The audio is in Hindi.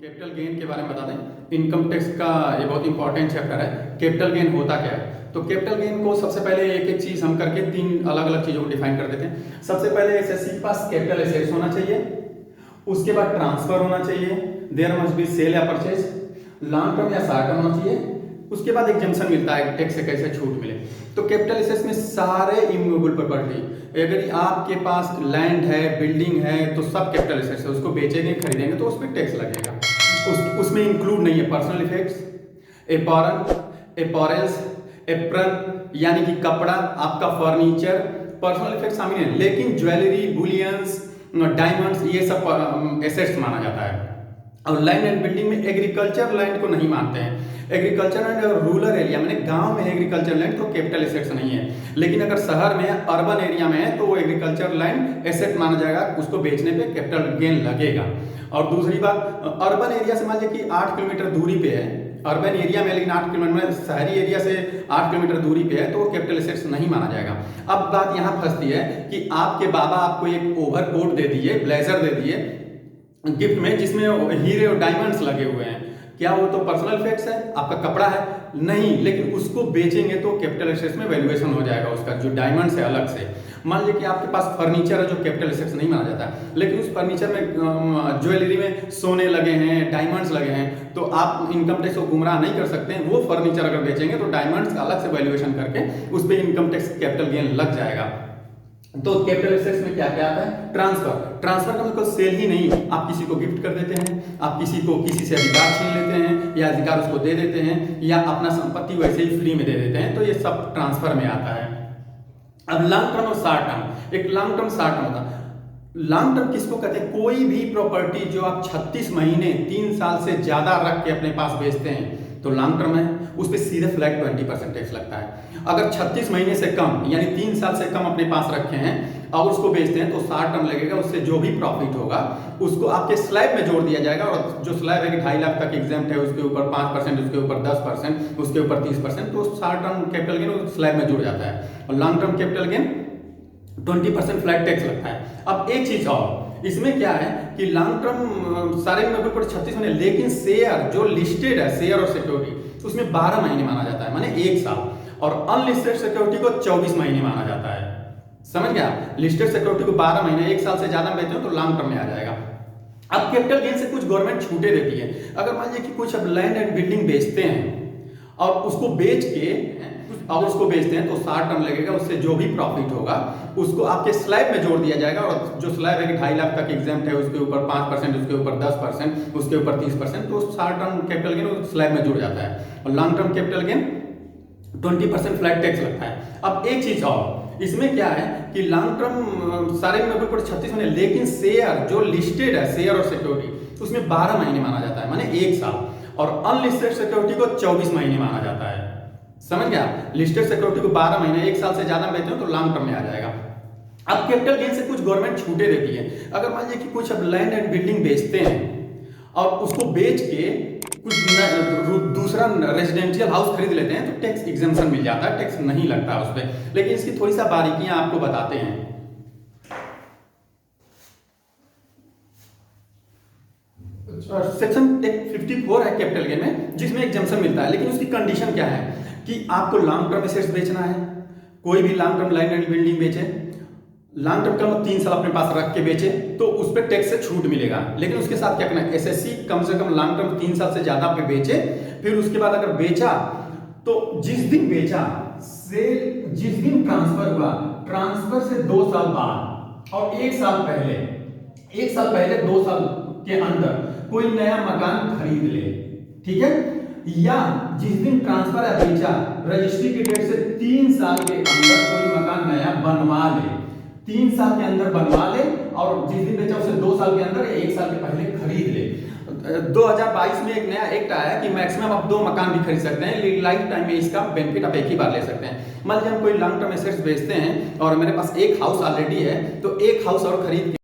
कैपिटल गेन के बारे में बता दें। इनकम टैक्स का ये बहुत इंपॉर्टेंट चैप्टर है। कैपिटल गेन होता क्या है? तो कैपिटल गेन को सबसे पहले एक एक चीज हम करके तीन अलग अलग चीजों को डिफाइन कर देते हैं। सबसे पहले एसएससी के पास कैपिटल एसेट्स होना चाहिए, उसके बाद ट्रांसफर होना चाहिए, देयर मस्ट बी सेल या परचेज, लॉन्ग टर्म या शॉर्ट टर्म होना चाहिए, उसके बाद एग्जम्पशन मिलता है टैक्स से कैसे छूट मिले। तो कैपिटल एसेट्स में सारे इमूवेबल प्रॉपर्टी, अगर आपके पास लैंड है, बिल्डिंग है, तो सब कैपिटल एसेट्स है। उसको बेचेंगे खरीदेंगे तो उस पर टैक्स लगेगा। उसमें इंक्लूड नहीं है पर्सनल इफेक्ट्स, अपैरल्स, एप्रन यानी कि कपड़ा, आपका फर्नीचर, पर्सनल इफेक्ट शामिल है। लेकिन ज्वेलरी, बुलियंस, डायमंड्स ये सब एसेट्स माना जाता है। और लैंड एंड बिल्डिंग में एग्रीकल्चर लैंड को नहीं मानते हैं। एग्रीकल्चर एंड रूरल एरिया में, गांव में एग्रीकल्चर लैंड तो कैपिटल एसेट्स नहीं है। लेकिन अगर शहर में, अर्बन एरिया में है तो वो एग्रीकल्चर लैंड एसेट माना जाएगा, उसको बेचने पे कैपिटल गेन लगेगा। और दूसरी बात, अर्बन एरिया से मान लीजिए कि 8 किलोमीटर दूरी पे है, अर्बन एरिया में, लेकिन 8 किलोमीटर में, शहरी एरिया से 8 किलोमीटर दूरी पे है तो वो कैपिटल एसेट्स नहीं माना जाएगा। अब बात यहाँ फंसती है कि आपके बाबा आपको एक ओवरकोट दे दिए, ब्लेजर दे दिए गिफ्ट में, जिसमें हीरे और डायमंड्स लगे हुए हैं, क्या वो तो पर्सनल इफेक्ट्स है? आपका कपड़ा है? नहीं। लेकिन उसको बेचेंगे तो कैपिटल एसेट्स में वैल्यूएशन हो जाएगा उसका, जो डायमंड्स है अलग से। मान लीजिए कि आपके पास फर्नीचर है जो कैपिटल एसेट्स नहीं माना जाता, लेकिन उस फर्नीचर में, ज्वेलरी में सोने लगे हैं, डायमंड्स लगे हैं, तो आप इनकम टैक्स को गुमराह नहीं कर सकते हैं। वो फर्नीचर अगर बेचेंगे तो डायमंड्स का अलग से वैल्यूएशन करके उस पर इनकम टैक्स कैपिटल गेन लग जाएगा। तो कैपिटल एसेट्स में क्या क्या आता है? ट्रांसफर। ट्रांसफर का मतलब सेल ही नहीं, आप किसी को गिफ्ट कर देते हैं, आप किसी से अधिकार छीन लेते हैं, या अधिकार उसको दे देते हैं, या अपना संपत्ति वैसे ही फ्री में दे देते हैं, तो ये सब ट्रांसफर में आता है। अब लॉन्ग टर्म और शॉर्ट टर्म, एक लॉन्ग टर्म शॉर्ट टर्म होता है। लॉन्ग टर्म किसको कहते हैं? कोई भी प्रॉपर्टी जो आप 36 महीने 3 साल से ज्यादा रख के अपने पास बेचते हैं तो लॉन्ग टर्म है, उस पर सीधे फ्लैट 20% टैक्स लगता है। अगर 36 महीने से कम यानी 3 साल से कम अपने पास रखे हैं और उसको बेचते हैं तो शॉर्ट टर्म लगेगा, उससे जो भी प्रॉफिट होगा उसको आपके स्लैब में जोड़ दिया जाएगा। और जो स्लैब है कि 2.5 लाख तक एग्जाम्प्ट है, उसके ऊपर 5%, उसके ऊपर 10%, उसके ऊपर 30%, तो short term capital gain slab में जुड़ जाता है। और long term capital gain 20% flat tax लगता है। अब एक चीज और, इसमें क्या है कि लॉन्ग टर्म सारे में 36 महीने, लेकिन शेयर जो लिस्टेड है, शेयर और सिक्योरिटी, उसमें 12 महीने माना जाता है, माने 1 साल। और अनलिस्टेड सिक्योरिटी को 24 महीने माना जाता है। समझ गया? लिस्टेड सिक्योरिटी को 12 महीने, 1 साल से ज्यादा बेचते हो तो लॉन्ग टर्म में आ जाएगा। अब कैपिटल गेन से कुछ गवर्नमेंट छूटे देती है। अगर मान लीजिए कि कुछ अब लैंड एंड बिल्डिंग बेचते हैं और उसको बेच के और उसको बेचते हैं तो शॉर्ट टर्म लगेगा, उससे जो भी प्रॉफिट होगा उसको आपके स्लैब में जोड़ दिया जाएगा। और जो स्लैब है कि 2.5 लाख तक एग्जाम्प्ट है, उसके ऊपर 5%, उसके ऊपर 10%, उसके ऊपर 30%, तो short term capital gain slab में जुड़ जाता है। और long term capital gain 20% flat tax लगता है। अब एक चीज और, इसमें क्या है कि लॉन्ग टर्म सारे में 36 महीने, लेकिन शेयर जो लिस्टेड है, शेयर और सिक्योरिटी, उसमें 12 महीने माना जाता है, माने 1 साल। और अनलिस्टेड सिक्योरिटी को 24 महीने माना जाता है। समझ गया? लिस्टेड सिक्योरिटी को 12 महीने, 1 साल से ज्यादा बेचते हो तो लॉन्ग टर्म में आ जाएगा। अब कैपिटल गेन से कुछ गवर्नमेंट छूटे देती है। अगर मान लीजिए कि कुछ अब लैंड एंड बिल्डिंग बेचते हैं और उसको बेच के कुछ दूसरा रेजिडेंशियल हाउस खरीद लेते हैं तो टैक्स एग्जम्पशन मिल जाता है, टैक्स नहीं लगता उस पर। लेकिन इसकी थोड़ी सा बारीकियां आपको बताते हैं। सेक्शन 54 है कैपिटल गेन में, जिसमें एग्जम्पशन मिलता है, लेकिन उसकी कंडीशन क्या है कि आपको लॉन्ग टर्म एसेट्स बेचना है। कोई भी long term land and building बेचे, लॉन्ग टर्म का 3 साल अपने पास रख के बेचे तो उस पर टैक्स से छूट मिलेगा। लेकिन उसके साथ क्या करना है? एसएससी कम से कम लॉन्ग टर्म 3 साल से ज्यादा पे बेचे, फिर उसके बाद अगर बेचा तो जिस दिन बेचा, सेल जिस दिन ट्रांसफर हुआ, ट्रांसफर से 2 साल बाद और 1 साल पहले, 2 साल के अंदर कोई नया मकान खरीद ले, ठीक है? या जिस दिन ट्रांसफर या बेचा, रजिस्ट्री की डेट से 3 साल के अंदर कोई मकान नया बनवा ले, 3 साल के अंदर बनवा ले, और जिस दिन बेचा उसे 2 साल के अंदर या 1 साल के पहले खरीद ले। 2022 में एक नया एक्ट आया कि मैक्सिमम आप 2 मकान भी खरीद सकते हैं, लाइफ टाइम में इसका बेनिफिट आप एक ही बार ले सकते हैं। मान लीजिए हम कोई लॉन्ग टर्म एसेट्स बेचते हैं और मेरे पास एक हाउस ऑलरेडी है, तो एक हाउस और खरीद